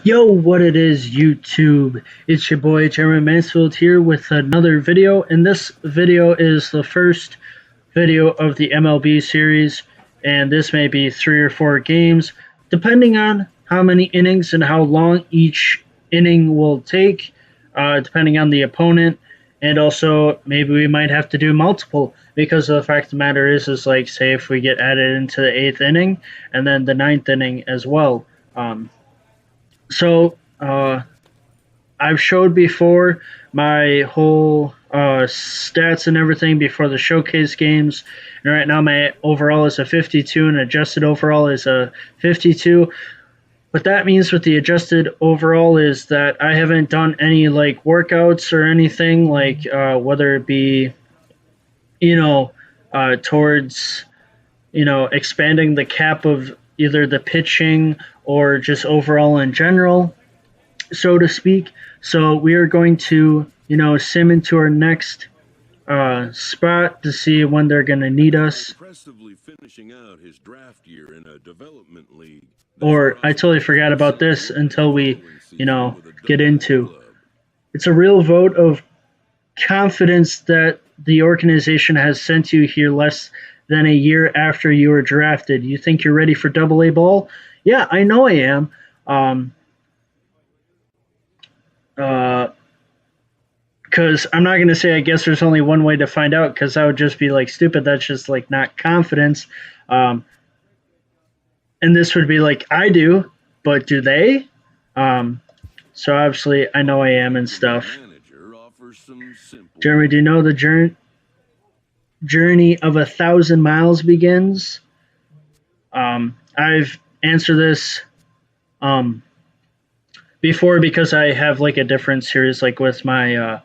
Yo, what it is, YouTube? It's your boy Jeremy Mansfield here with another video, and this video is the first video of the MLB series, and this may be 3 or 4 games, depending on how many innings and how long each inning will take, depending on the opponent, and also maybe we might have to do multiple because of the fact of the matter is like say if we get added into the 8th inning and then the 9th inning as well. So I've showed before my whole stats and everything before the showcase games, and right now my overall is a 52 and adjusted overall is a 52. What that means with the adjusted overall is that I haven't done any like workouts or anything like whether it be towards expanding the cap of either the pitching or just overall in general, so to speak. So we are going to, sim into our next spot to see when they're going to need us. Impressively finishing out his draft year in a development league. Or I totally forgot about this until we, get into. It's a real vote of confidence that the organization has sent you here less than a year after you were drafted. You think you're ready for Double A ball? Yeah, I know I am. Because I'm not going to say I guess there's only one way to find out because that would just be like stupid. That's just like not confidence. And this would be like I do, but do they? So obviously I know I am and stuff. Jeremy, do you know the journey of 1,000 miles begins? I've answered this before because I have like a different series like with my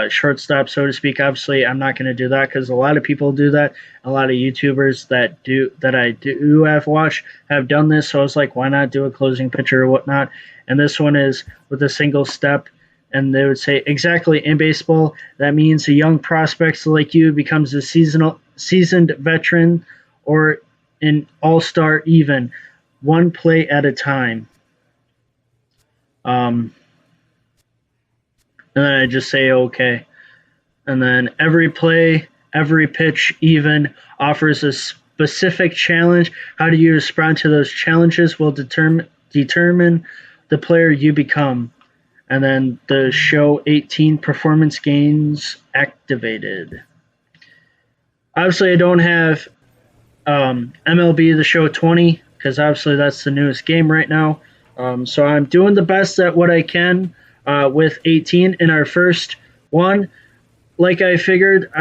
shortstop, so to speak. Obviously, I'm not going to do that because a lot of people do that. A lot of YouTubers that I do have watched have done this. So I was like, why not do a closing pitcher or whatnot? And this one is with a single step. And they would say, exactly, in baseball, that means a young prospect like you becomes a seasoned veteran or an all-star even, one play at a time. And then I just say, okay. And then every play, every pitch even offers a specific challenge. How do you respond to those challenges will determine the player you become. And then the show 18 performance gains activated. Obviously, I don't have MLB The Show 20 because obviously that's the newest game right now. So I'm doing the best at what I can with 18 in our first one. Like I figured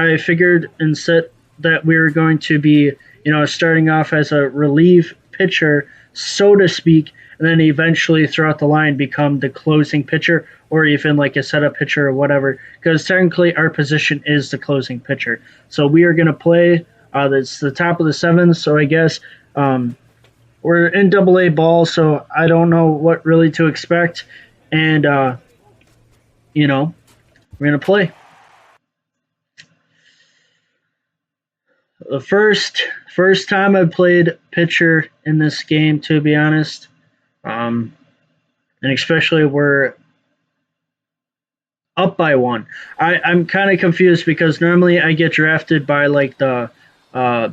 and said that we were going to be, starting off as a relief pitcher, so to speak, and then eventually throughout the line become the closing pitcher or even like a setup pitcher or whatever, because technically our position is the closing pitcher. So we are going to play. It's the top of the 7th, so I guess we're in Double A ball, so I don't know what really to expect, and we're going to play. The first time I played pitcher in this game, to be honest. And especially we're up by 1. I'm kind of confused because normally I get drafted by like the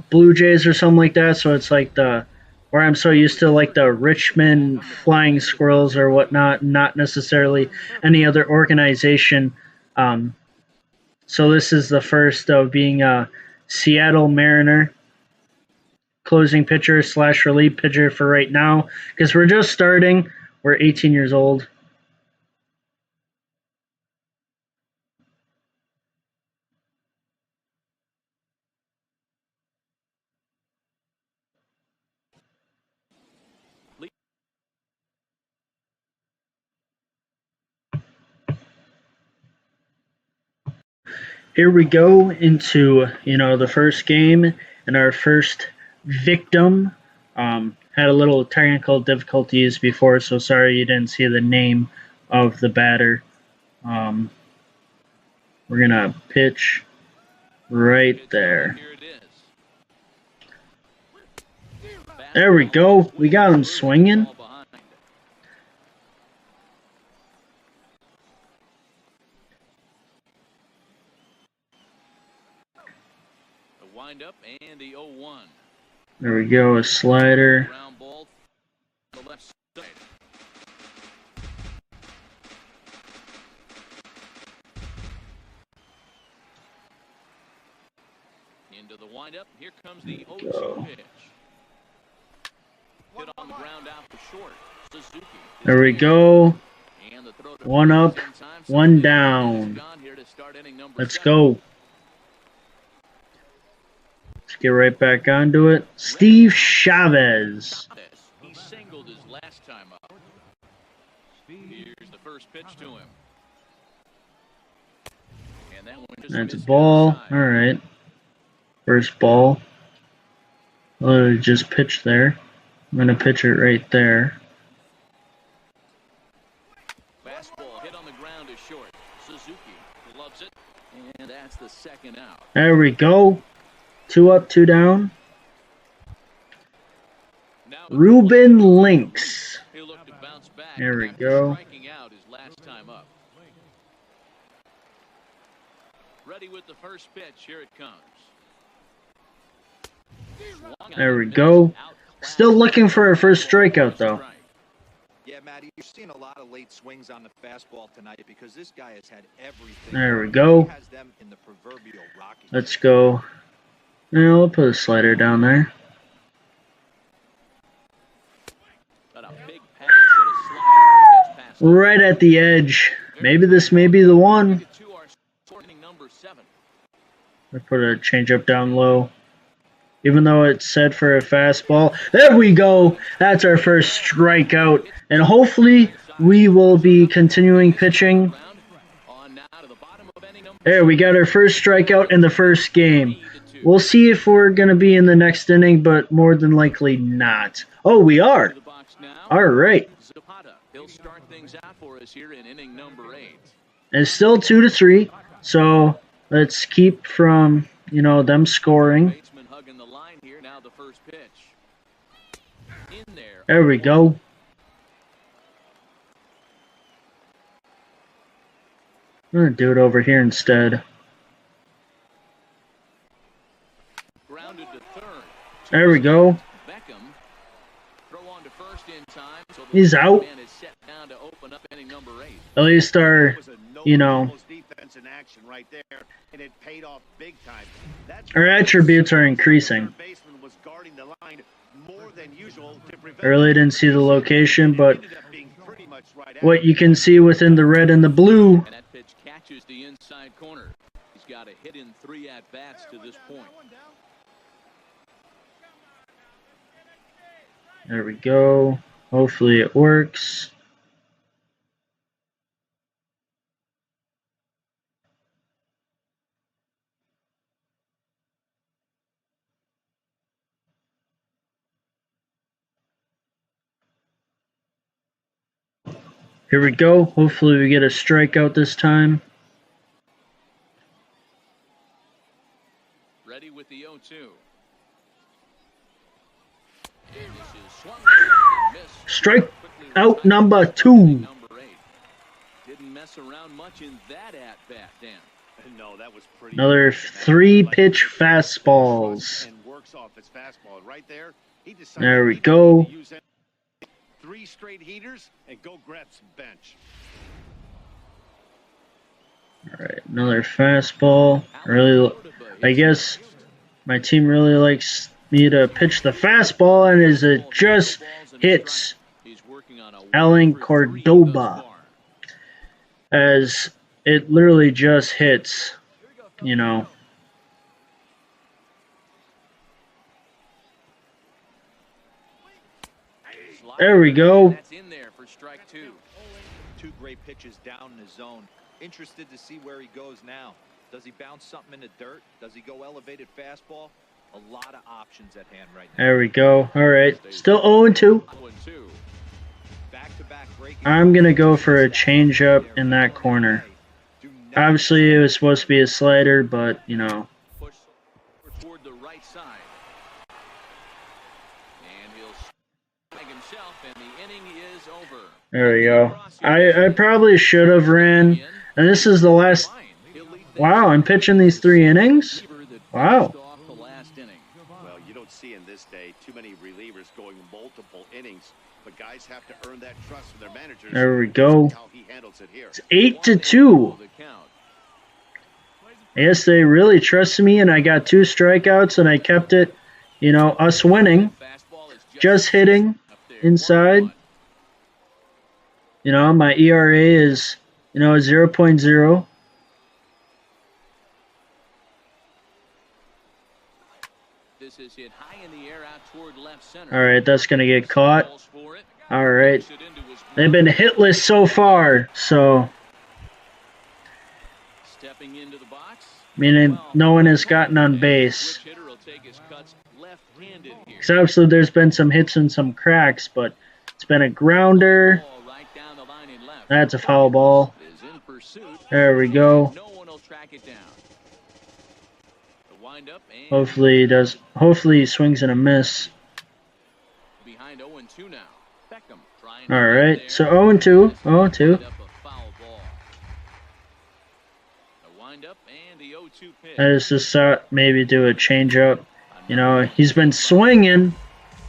Blue Jays or something like that. So it's like where I'm so used to like the Richmond Flying Squirrels or whatnot, not necessarily any other organization. So this is the first of being a Seattle Mariner closing pitcher / relief pitcher for right now because we're just starting. We're 18 years old. Here we go into, the first game and our first victim. Had a little technical difficulties before, so sorry you didn't see the name of the batter. We're going to pitch right there. There we go. We got him swinging. windup and the 0-1. There we go, a slider. Ground ball to the left side. Into the windup. Here comes the 0-2 pitch. Hit on the ground out for short. Suzuki. There we go. One up, one down. Let's go. Let's get right back onto it. Steve Chavez. He singled his last time up. Here's the first pitch to him. And that one just That's a missed ball. outside. All right. First ball. Oh, just pitch there. I'm going to pitch it right there. Fastball hit on the ground is short. Suzuki loves it. And that's the second out. There we go. 2 up, 2 down. Now Ruben Lynx. he'll look to bounce back There we after go. striking out his last time up. Ready with the first pitch. Here it comes. There we go. Still looking for a first strikeout, though. Yeah, Matty, you're seeing a lot of late swings on the fastball tonight because this guy has had everything. There we go. He has them in the proverbial rocking Let's chair. go. Now I'll put a slider down there. Got a big pass at a slider that gets past him. Right at the edge. Maybe this may be the one. To our starting number 7. I put a changeup down low. Even though it's set for a fastball. There we go. That's our first strikeout. And hopefully we will be continuing pitching. On now to the bottom of inning number There, we got our first strikeout in the first game. We'll see if we're going to be in the next inning, but more than likely not. Oh, we are. to the box now. All right. Zapata. He'll start things out for us here in inning number 8. It's still 2-3. So let's keep from, them scoring. Baseman hugging the line here. Now the first pitch. In there. There we go. I'm going to do it over here instead. Grounded to third. There we go. Beckham. Throw on to first in time. So the He's out. man is set down to open up inning number 8. At least our, defense in action right there, and it paid off big time. our attributes are increasing. Baseman was guarding the line more than usual to prevent. I really didn't see the location, but Ended up being pretty much right at what you can see within the red and the blue. And that pitch catches the inside corner. He's got a hit in 3 at-bats to this point. There we go. Hopefully it works. Here we go. Hopefully we get a strikeout this time. Ready with the 0-2. And this is swung on and missed. Strike Quickly out retired number to 2. number 8. Didn't mess around much in that at-bat, Dan. No, that was pretty. Another 3-pitch fastballs. And works off his fastball right there. He decided There we he go. wanted to use 3 straight heaters and go grab some bench. All right, another fastball. I guess my team really likes me to pitch the fastball, and as it just hits He's working on a Alan 1-for-3 Cordoba. thus far. as it literally just hits, There we go. That's in there for strike 2. 2 great pitches down in the zone. Interested to see where he goes now. Does he bounce something in the dirt? Does he go elevated fastball? A lot of options at hand right now. There we go. All right, still 0-2. 0-2. Back-to-back breaking. I'm going to go for a changeup in that corner. Obviously, it was supposed to be a slider, but, Push toward the right side. And he'll swing himself, and the inning is over. there we go. I probably should have ran, and this is the last. Wow, I'm pitching these 3 innings? Wow. starters going multiple innings, but guys have to earn that trust from their managers. There we go. How he handles it here. It's 8-2. Yes, they really trusted me, and I got 2 strikeouts, and I kept it, us winning. Just hitting inside. My ERA is, 0.0. This is hit high in the air out toward left center. All right, that's going to get caught. All right. They've been hitless so far, so Stepping into the box. meaning no one has gotten on base. Because obviously there's been some hits and some cracks, but it's been a grounder. That's a foul ball. There we go. Hopefully he swings and a miss. All right, so 0-2, 0-2. I just thought maybe do a changeup. He's been swinging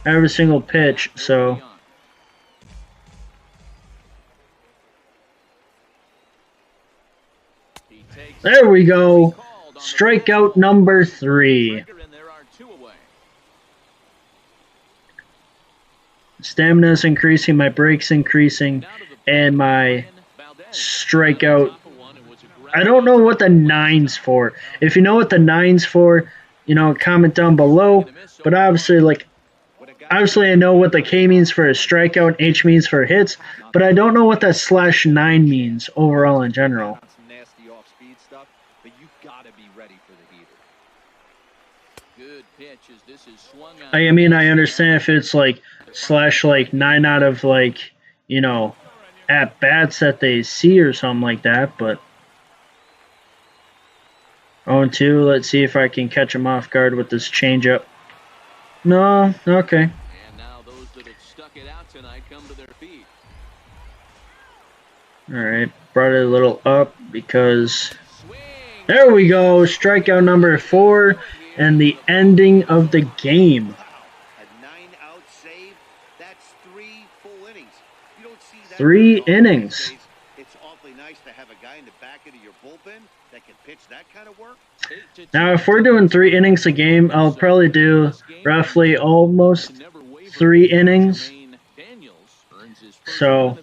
every single pitch, so. There we go. Strikeout number 3. Stamina's increasing, my break's increasing, and my strikeout. I don't know what the 9's for. If you know what the 9's for, comment down below. But obviously, I know what the K means for a strikeout, H means for hits, but I don't know what that /9 means overall in general. Nasty off-speed stuff, but you gotta be ready for the heater. Good pitch as this is swung out. I understand if it's /9 out of at bats that they see or something like that, but 0-2. Let's see if I can catch him off guard with this changeup. No, okay. And now those that have stuck it out tonight come to their feet. All right, brought it a little up because there we go. Strikeout number 4 and the ending of the game. A 9-out save. That's 3 full innings. You don't see that 3 innings. It's awfully nice to have a guy in the back end of your bullpen that can pitch that kind of work. Now, if we're doing 3 innings a game, I'll probably do roughly almost 3 innings. So,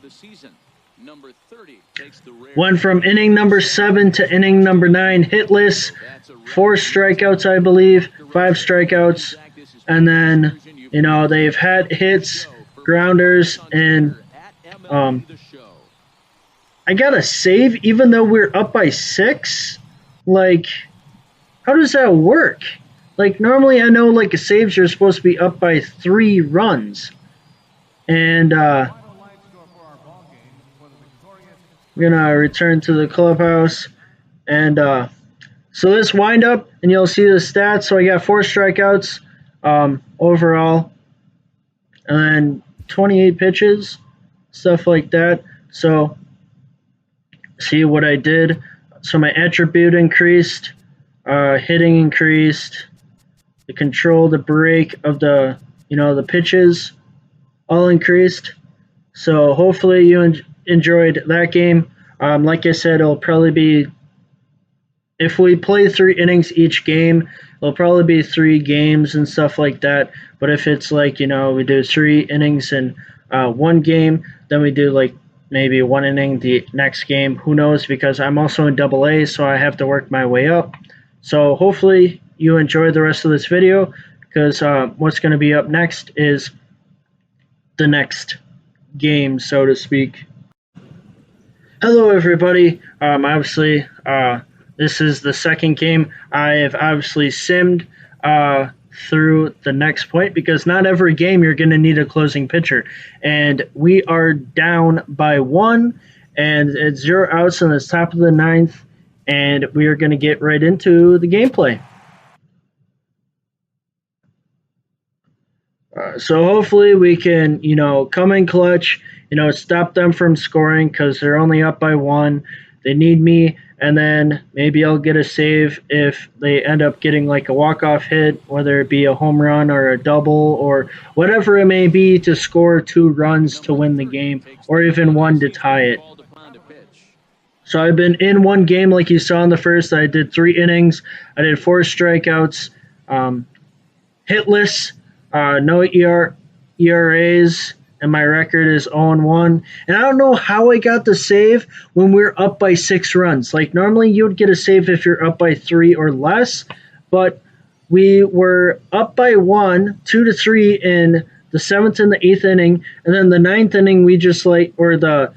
went from inning number 7 to inning number 9, hitless, 4 strikeouts, I believe, 5 strikeouts, and then, they've had hits, grounders, and I got a save even though we're up by 6. How does that work? Normally I know a saves you're supposed to be up by 3 runs. And we're gonna return to the clubhouse. And so this wind up and you'll see the stats. So I got 4 strikeouts overall. And then 28 pitches, stuff like that. So see what I did. So my attribute increased. Hitting increased, the control, the break of the pitches all increased. So hopefully you enjoyed that game. Like I said, it'll probably be, if we play 3 innings each game, it'll probably be 3 games and stuff like that. But if it's we do 3 innings in 1 game, then we do maybe 1 inning the next game. Who knows? Because I'm also in AA, so I have to work my way up. So hopefully you enjoy the rest of this video, because what's going to be up next is the next game, so to speak. Hello everybody. Obviously this is the second game. I have obviously simmed through the next point, because not every game you're going to need a closing pitcher. And we are down by 1, and it's 0 outs in the top of the 9th. And we are going to get right into the gameplay. So hopefully we can, come in clutch, stop them from scoring, because they're only up by 1. they need me, and then maybe I'll get a save if they end up getting like a walk-off hit, whether it be a home run or a double or whatever it may be to score 2 runs to win the game or even one to tie it. So I've been in one game like you saw in the first. I did 3 innings. I did 4 strikeouts, um, hitless, no ERAs, and my record is 0-1. And I don't know how I got the save when we're up by 6 runs. Like normally you would get a save if you're up by 3 or less, but we were up by 1, 2-3 in the 7th and the 8th inning, and then the 9th inning we just like, or the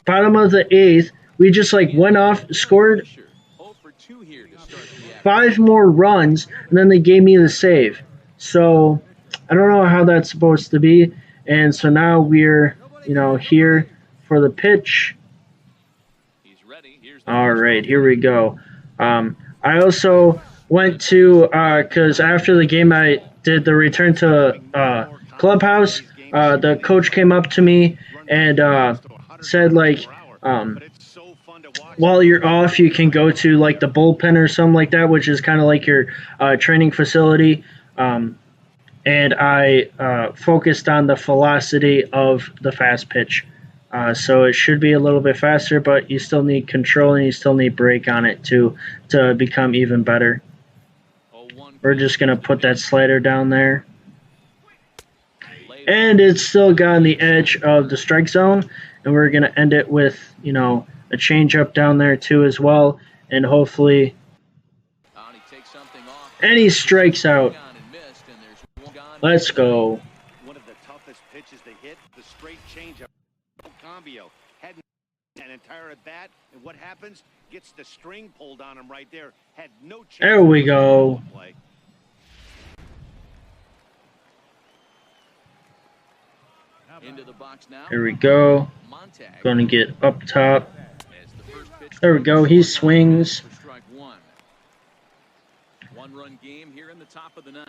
bottom of the 8th, we just like went off, scored 5 more runs, and then they gave me the save. So I don't know how that's supposed to be. And so now we're, here for the pitch. All right, here we go. I also went to, because after the game I did the return to clubhouse, the coach came up to me and said, like, while you're off, you can go to, like, the bullpen or something like that, which is kind of like your training facility. And I focused on the velocity of the fast pitch. So it should be a little bit faster, but you still need control and you still need break on it to become even better. We're just going to put that slider down there. And it's still got on the edge of the strike zone. And we're going to end it with, a changeup down there too as well. And hopefully... And he strikes out. Let's go. One of the toughest pitches they hit, the straight changeup. Cambio had an entire at bat, and what happens? Gets the string pulled on him right there. Had no chance. There we go. Into the box now. Here we go. Going to get up top. There we go. He swings. One-run game here in the top of the 9th.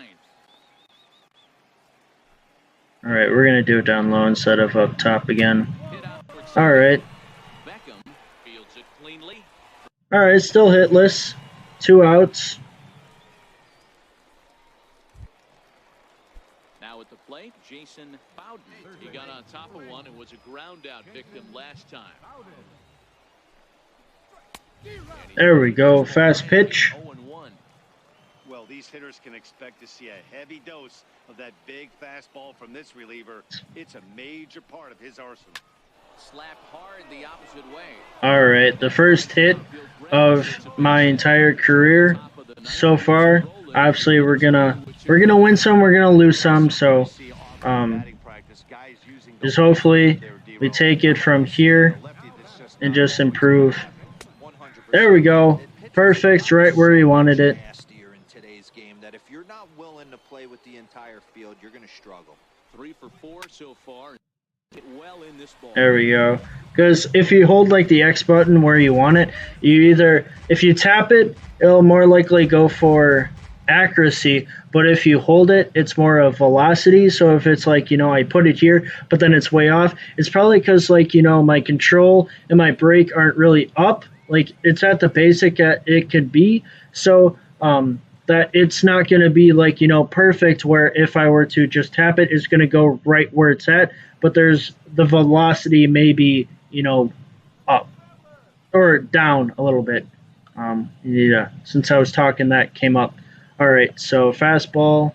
All right, we're going to do it down low instead of up top again. All right. All right, still hitless. 2 outs. Now at the plate, Jason Bowden. He got on top of one and was a ground-out victim last time. There we go. Fast pitch. Well, these hitters can expect to see a heavy dose of that big fastball from this reliever. It's a major part of his arsenal. Slapped hard the opposite way. All right, the first hit of my entire career so far. Obviously, we're gonna win some, we're gonna lose some. So, just hopefully we take it from here and just improve. There we go. Perfect, right where we wanted it. If you're not willing to play with the entire field, you're going to struggle. 3 for 4 so far. Well in this ball. There we go. Because if you hold like the X button where you want it, you either, if you tap it, it'll more likely go for accuracy. But if you hold it, it's more of velocity. So if it's like, I put it here, but then it's way off, it's probably because like, my control and my brake aren't really up. Like it's at the basic it could be. So, that it's not going to be like, perfect where if I were to just tap it, it's going to go right where it's at. But there's the velocity maybe, up or down a little bit. Yeah, since I was talking, that came up. All right, so fastball.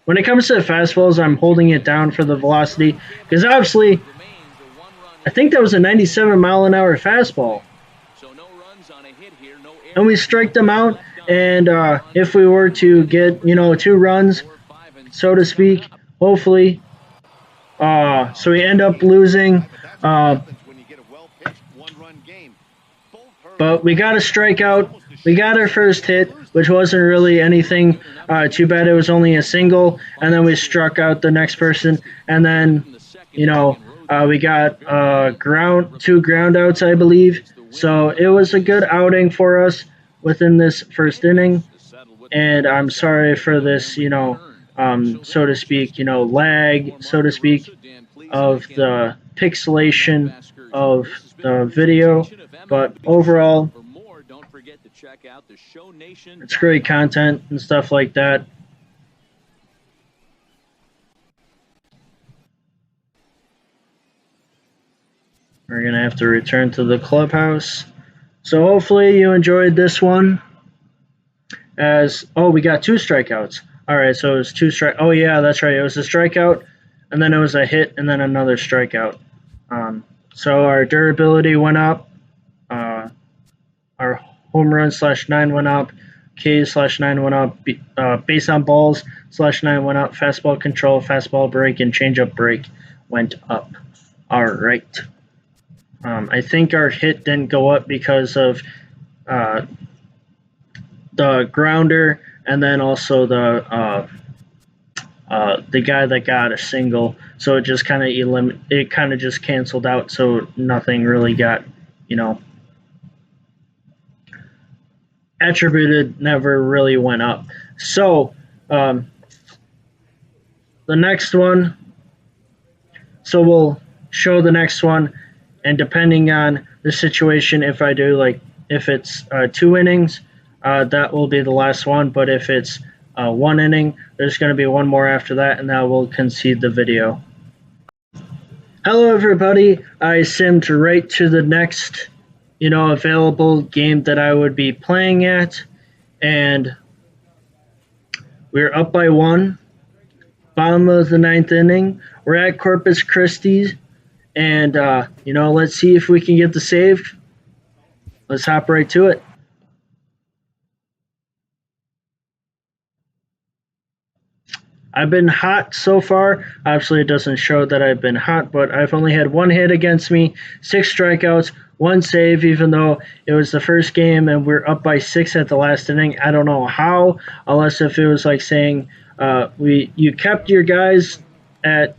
When it comes to fastballs, I'm holding it down for the velocity because obviously I think that was a 97-mile-an-hour fastball. And we strike them out. And if we were to get, 2 runs, so to speak, hopefully, so we end up losing. But we got a strikeout. We got our first hit, which wasn't really anything too bad. It was only a single. And then we struck out the next person. And then, we got 2 ground outs, I believe. So it was a good outing for us within this first inning, and I'm sorry for this, so to speak, lag, so to speak, of the pixelation of the video, but overall, For more, don't forget to check out the ShowNation. it's great content and stuff like that. We're going to have to return to the clubhouse. So hopefully you enjoyed this one. We got 2 strikeouts. All right, so it was 2 strike. Oh yeah, that's right. It was a strikeout, and then it was a hit, and then another strikeout. So our durability went up. Our home run /9 went up. K/9 went up. Base on balls /9 went up. Fastball control, fastball break, and changeup break went up. All right. I think our hit didn't go up because of the grounder, and then also the guy that got a single. So it just kind of just canceled out. So nothing really got, attributed. Never really went up. So the next one. So we'll show the next one, and depending on the situation, if it's 2 innings. That will be the last one, but if it's 1 inning, there's going to be one more after that, and that will concede the video. Hello, everybody. I simmed right to the next, available game that I would be playing at, and we're up by 1, bottom of the 9th inning. We're at Corpus Christi, and, let's see if we can get the save. Let's hop right to it. I've been hot so far. Obviously, it doesn't show that I've been hot, but I've only had 1 hit against me, 6 strikeouts, 1 save, even though it was the first game and we're up by 6 at the last inning. I don't know how, unless if it was like saying you kept your guys at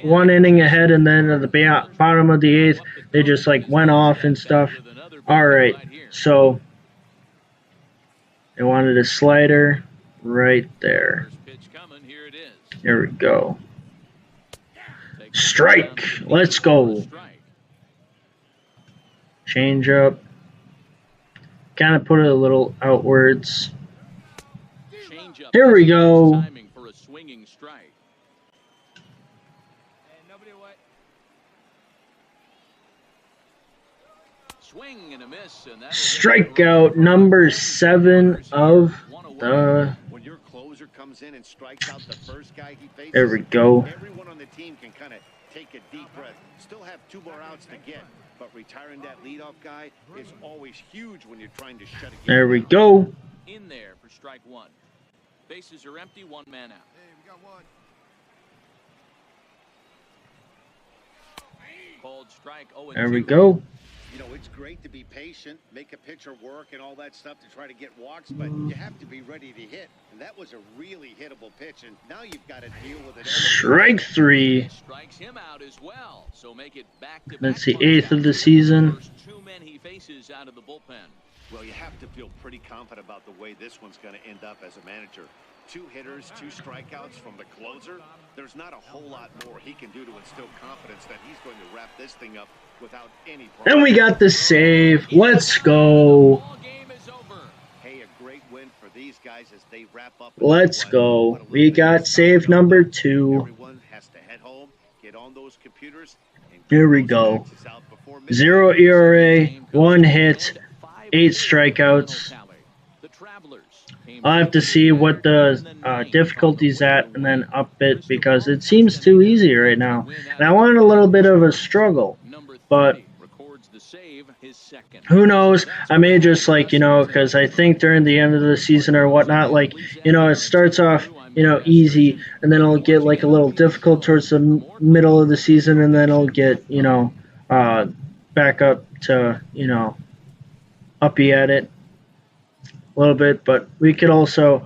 1 inning ahead, and then at the bottom of the 8th, they just went off and stuff. All right, so I wanted a slider right there. Here we go. Strike. Let's go. Change up. Kind of put it a little outwards. Here we go. Strikeout number 7 of the. When your closer comes in and strikes out the first guy he faces, there we go. Everyone on the team can kind of take a deep breath. Still have 2 more outs to get, but retiring that leadoff guy is always huge when you're trying to shut a game. There we go. In there for strike 1. Bases are empty, 1 man out. Hey, we got 1. Called strike 0-2. There we go. It's great to be patient, make a pitcher work and all that stuff to try to get walks, but you have to be ready to hit. And that was a really hittable pitch, and now you've got to deal with it. Strike 3. Strikes him out as well. So make it back-to-back. That's the 8th of the season. First 2 men he faces out of the bullpen. Well, you have to feel pretty confident about the way this one's going to end up as a manager. 2 hitters, 2 strikeouts from the closer. There's not a whole lot more he can do to instill confidence that he's going to wrap this thing up without any problem. Then we got the save. Let's go. Hey, a great win for these guys as they wrap up. Let's go. We got save number 2. Everyone has to head home, get on those computers. Here we go. 0 ERA, 1 hit, 8 strikeouts. I'll have to see what the difficulty's at and then up it, because it seems too easy right now. And I want a little bit of a struggle, but who knows? I may just because I think during the end of the season or whatnot, it starts off, easy, and then it'll get a little difficult towards the middle of the season, and then it'll get, back up to, uppy at it a little bit. But we could also,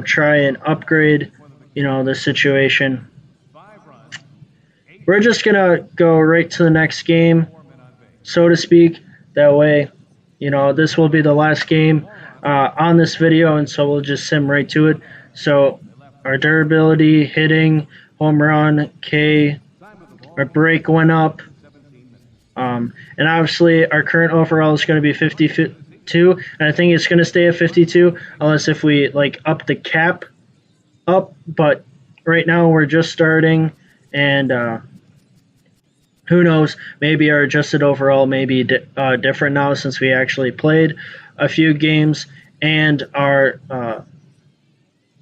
try and upgrade, the situation. We're just going to go right to the next game, so to speak. That way, this will be the last game on this video, and so we'll just sim right to it. So our durability, hitting, home run, K, our break went up. And obviously, our current overall is going to be 52, and I think it's going to stay at 52 unless if we like up the cap up. But right now, we're just starting, and who knows? Maybe our adjusted overall may be different now since we actually played a few games, and our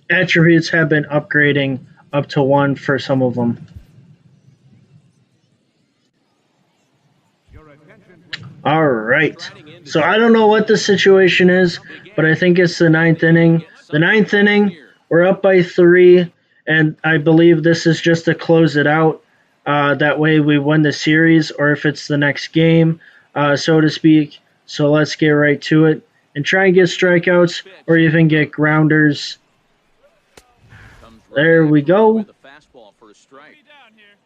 attributes have been upgrading up to 1 for some of them. All right. So I don't know what the situation is, but I think it's the ninth inning. The ninth inning, we're up by 3, and I believe this is just to close it out. That way we win the series, or if it's the next game, so to speak. So let's get right to it and try and get strikeouts or even get grounders. There we go.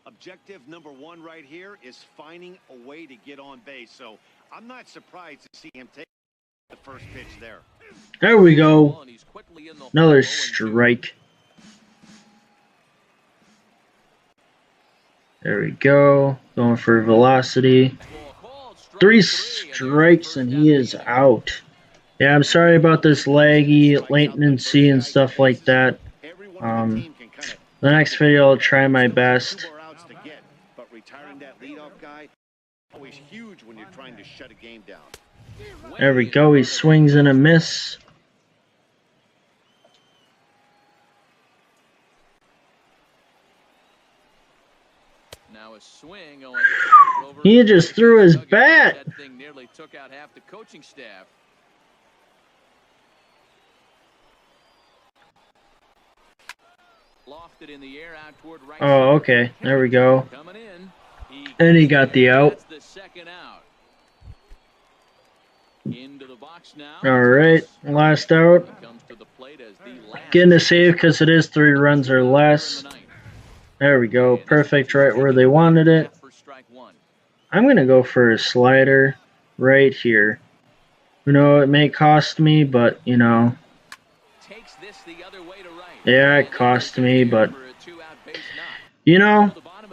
Objective number 1 right here is finding a way to get on base. So I'm not surprised to see him take the first pitch there. There we go. Another strike. There we go. Going for velocity. 3 strikes and he is out. Yeah, I'm sorry about this laggy latency and stuff like that. The next video I'll try my best. But retiring that leadoff guy, always huge when you're trying to shut a game down. There we go. He swings and a miss. Now a swing he just threw his bat. That thing nearly took out half the coaching staff. Lofted in the air out toward right. Oh, okay. There we go. And he got the out. That's the second out. Into the box now. All right, last out. Getting a save because it is 3 runs or less. There we go. Perfect, right where they wanted it. I'm going to go for a slider right here. You know, it may cost me, but, you know. Yeah, it cost me, but, you know,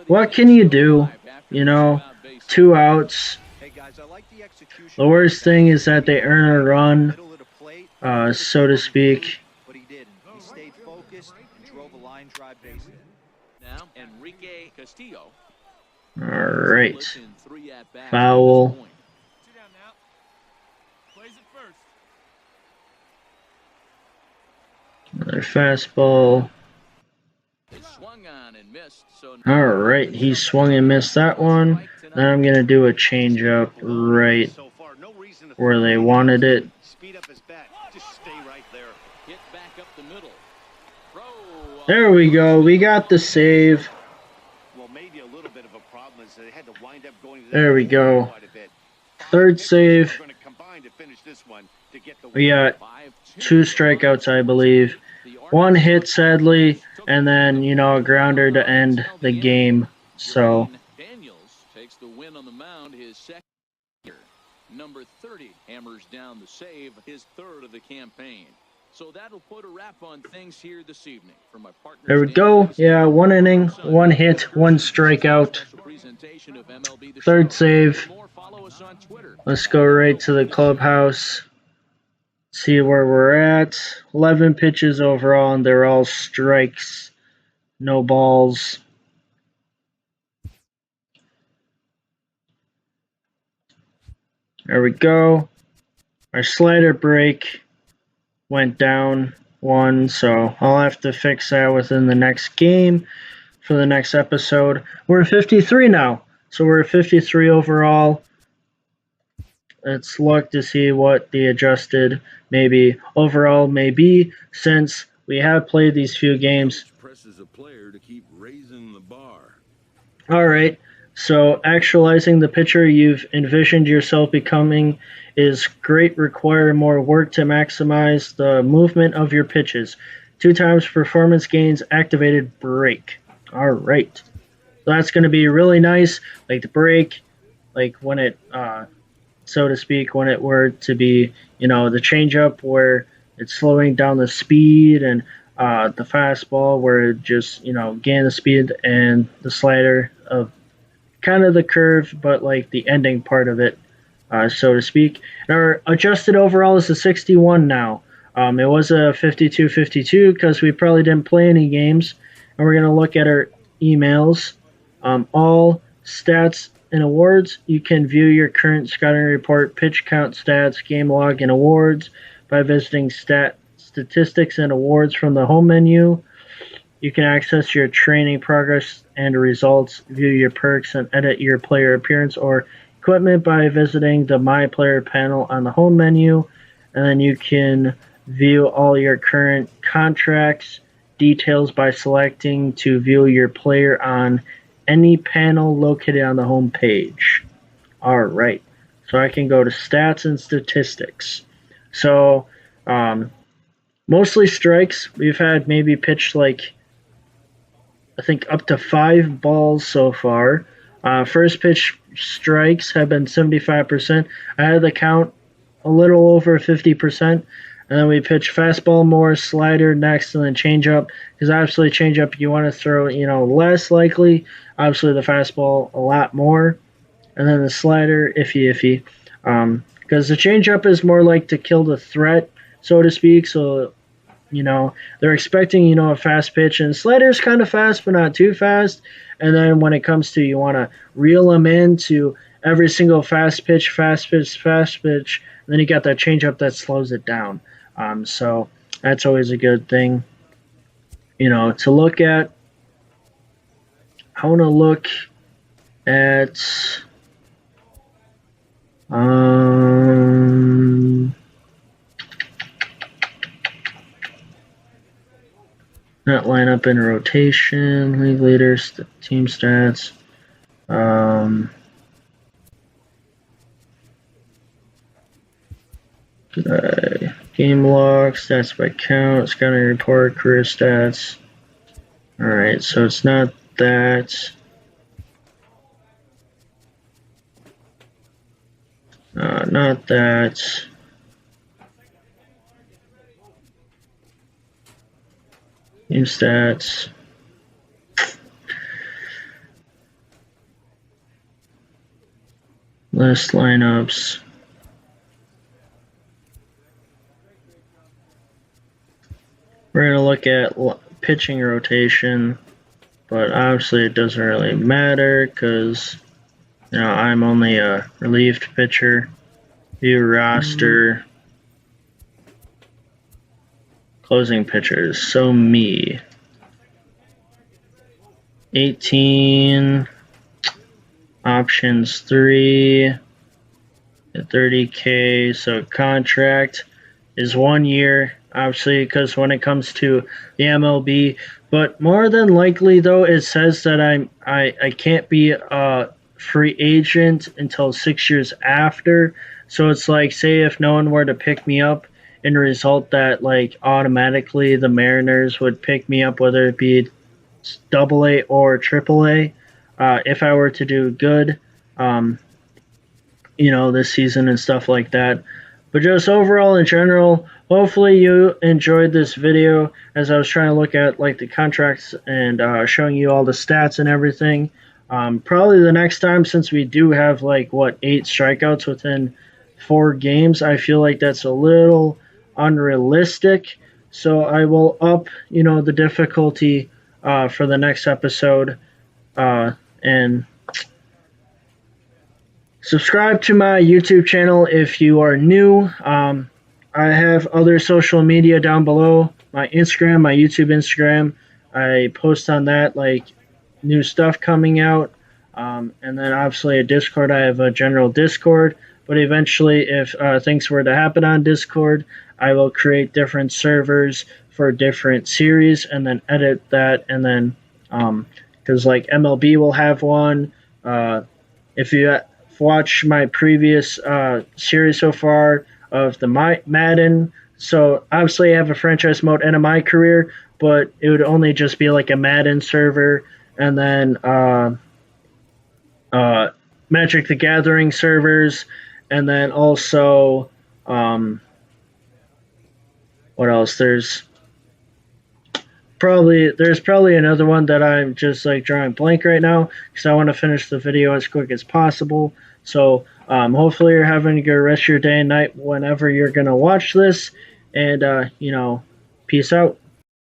what can you do? You know, 2 outs. The worst thing is that they earn a run, so to speak. But he didn't. He stayed focused and drove a line drive base hit. Now, Enrique Castillo. All right. Foul. Another fastball. All right, he swung and missed that one. Then I'm going to do a changeup right where they wanted it. There we go. We got the save. There we go. Third save. We got 2 strikeouts, I believe. 1 hit, sadly, and then, you know, a grounder to end the game. So Daniels takes the win on the mound, his second year. Number 30 hammers down the save, his 3rd of the campaign. So that'll put a wrap on things here this evening. For my partner, there we go. Yeah, 1 inning, 1 hit, 1 strikeout. 3rd save. Let's go right to the clubhouse. See where we're at. 11 pitches overall, and they're all strikes. No balls. There we go. Our slider break went down 1, so I'll have to fix that within the next game for the next episode. We're at 53 now, so we're at 53 overall. Let's look to see what the adjusted maybe overall may be, since we have played these few games. Presses a player to keep raising the bar. All right, so actualizing the pitcher you've envisioned yourself becoming is great. Require more work to maximize the movement of your pitches. 2 times performance gains activated break. All right, so that's going to be really nice. Like the break, like when it so to speak, when it were to be, you know, the changeup where it's slowing down the speed, and the fastball where it just, you know, gain the speed, and the slider of kind of the curve, but like the ending part of it, so to speak. And our adjusted overall is a 61 now. It was a 52-52 because we probably didn't play any games. And we're going to look at our emails. All stats and awards. You can view your current scouting report, pitch count stats, game log, and awards by visiting statistics and awards from the home menu. You can access your training progress and results, view your perks, and edit your player appearance or equipment by visiting the My Player panel on the home menu. And then you can view all your current contracts details by selecting to view your player on any panel located on the home page. All right. So I can go to stats and statistics. So mostly strikes. We've had maybe pitched like I think up to 5 balls so far. First pitch strikes have been 75%. I had the count a little over 50%. And then we pitch fastball more, slider next, and then changeup. Because obviously changeup you want to throw, less likely. Obviously the fastball a lot more. And then the slider, iffy. Because the changeup is more like to kill the threat, so to speak. So they're expecting, a fast pitch, and slider's kind of fast, but not too fast. And then when it comes to, you want to reel them into every single fast pitch, and then you got that changeup that slows it down. So that's always a good thing, to look at. I want to look at, not lineup in rotation, league leaders, team stats. Game log, stats by count, scouting report, career stats. Alright, so it's not that. Not that. Team stats. List lineups. We're going to look at pitching rotation, but obviously it doesn't really matter because, I'm only a relieved pitcher. View roster. Closing pitchers. So me. 18. Options 3. 30K. So contract is 1 year. Obviously, because when it comes to the MLB, but more than likely though, it says that I can't be a free agent until 6 years after. So it's like, say if no one were to pick me up, in result that like automatically the Mariners would pick me up, whether it be AA or AAA, if I were to do good, this season and stuff like that. But just overall in general, hopefully you enjoyed this video as I was trying to look at like the contracts and showing you all the stats and everything. Probably the next time, since we do have 8 strikeouts within 4 games, I feel like that's a little unrealistic. So I will up, the difficulty for the next episode, and subscribe to my YouTube channel if you are new. I have other social media down below. My Instagram, my YouTube Instagram. I post on that new stuff coming out. And then obviously a Discord. I have a general Discord. But eventually, if things were to happen on Discord, I will create different servers for different series and then edit that. And then, because MLB will have one. If you watch my previous series so far of the Madden, so obviously I have a franchise mode and a My Career, but it would only just be like a Madden server, and then Magic the Gathering servers, and then also what else? There's there's probably another one that I'm just like drawing blank right now because I want to finish the video as quick as possible. So hopefully you're having a good rest of your day and night whenever you're gonna watch this, and peace out.